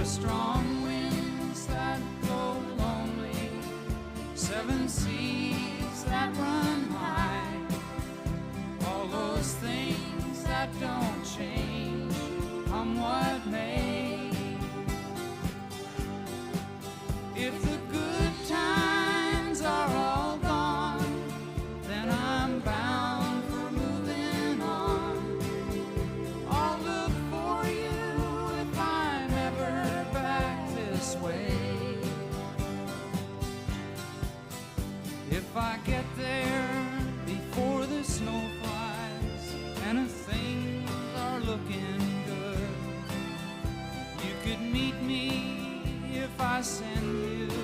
strong winds that blow lonely, seven seas that run high, all those things that don't change, come what may. If the good times are all gone, then I'm bound for moving on. I'll look for you if I'm ever back this way. If I get there before the snow flies and things are looking good, you could meet me if I send you